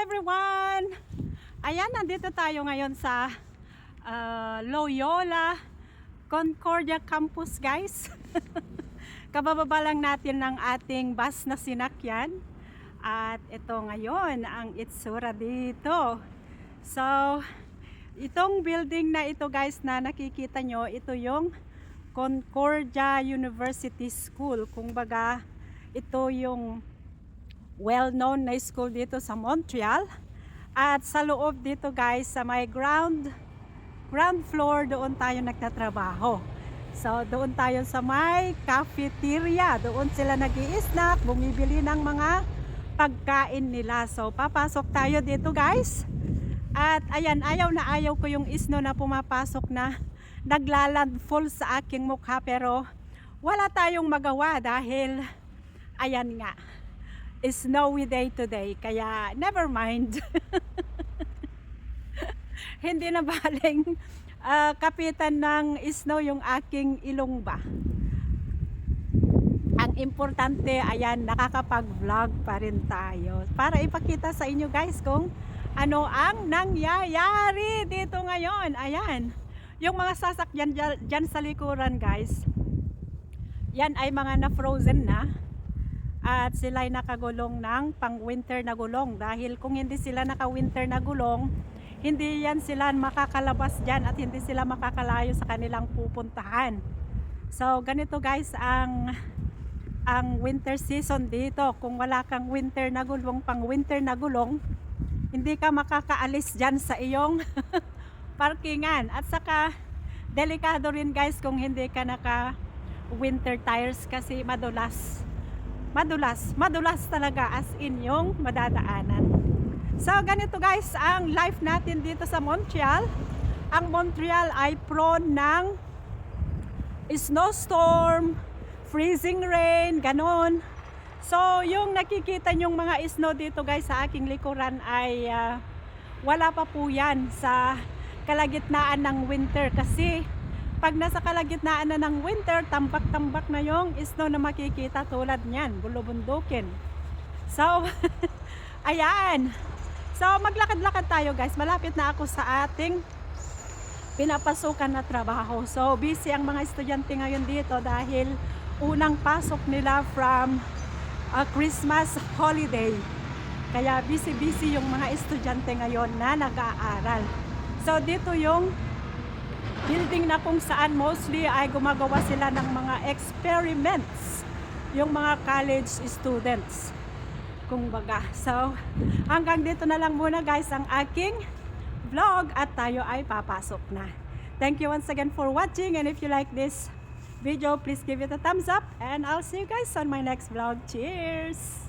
everyone! Ayan, nandito tayo ngayon sa Loyola Concordia Campus, guys. Kabababa lang natin ng ating bus na sinakyan. At ito ngayon ang itsura dito. So, itong building na ito, guys, na nakikita nyo, ito yung Concordia University School. Kung baga, ito yung well-known na school dito sa Montreal. At sa loob dito, guys, sa may ground floor, doon tayo nagtatrabaho. So doon tayo sa may cafeteria, doon sila nag-i-snack, bumibili ng mga pagkain nila. So papasok tayo dito, guys. At ayan, ayaw na ayaw ko yung snow na pumapasok na naglalandfall sa aking mukha, pero wala tayong magawa dahil ayan nga, snowy day today, kaya never mind. Hindi na baling kapitan ng snow yung aking ilong ba. Ang importante, ayan, nakakapag-vlog pa rin tayo para ipakita sa inyo, guys, kung ano ang nangyayari dito ngayon. Ayan, yung mga sasakyan dyan sa likuran, guys, yan ay mga na-frozen na. At sila ay nakagulong ng pang-winter na gulong. Dahil kung hindi sila naka-winter na gulong, hindi yan sila makakalabas dyan at hindi sila makakalayo sa kanilang pupuntahan. So, ganito, guys, ang winter season dito. Kung wala kang winter na gulong, pang-winter na gulong, hindi ka makakaalis dyan sa iyong parkingan. At saka, delikado rin, guys, kung hindi ka naka-winter tires kasi madulas talaga, as in yung madadaanan. So ganito, guys, ang life natin dito sa Montreal. Ang Montreal ay prone ng snowstorm, freezing rain, ganon. So yung nakikita nyong mga snow dito, guys, sa aking likuran ay wala pa po yan sa kalagitnaan ng winter, kasi pag nasa kalagitnaan na ng winter, tambak-tambak na yung snow na makikita tulad niyan, bulubundukin. So, ayan. So, maglakad-lakad tayo, guys. Malapit na ako sa ating pinapasukan na trabaho. So, busy ang mga estudyante ngayon dito dahil unang pasok nila from Christmas holiday. Kaya busy-busy yung mga estudyante ngayon na nag-aaral. So, dito yung building na kung saan mostly ay gumagawa sila ng mga experiments, yung mga college students, kung baga. So, hanggang dito na lang muna, guys, ang aking vlog at tayo ay papasok na. Thank you once again for watching, and if you like this video, please give it a thumbs up, and I'll see you guys on my next vlog. Cheers!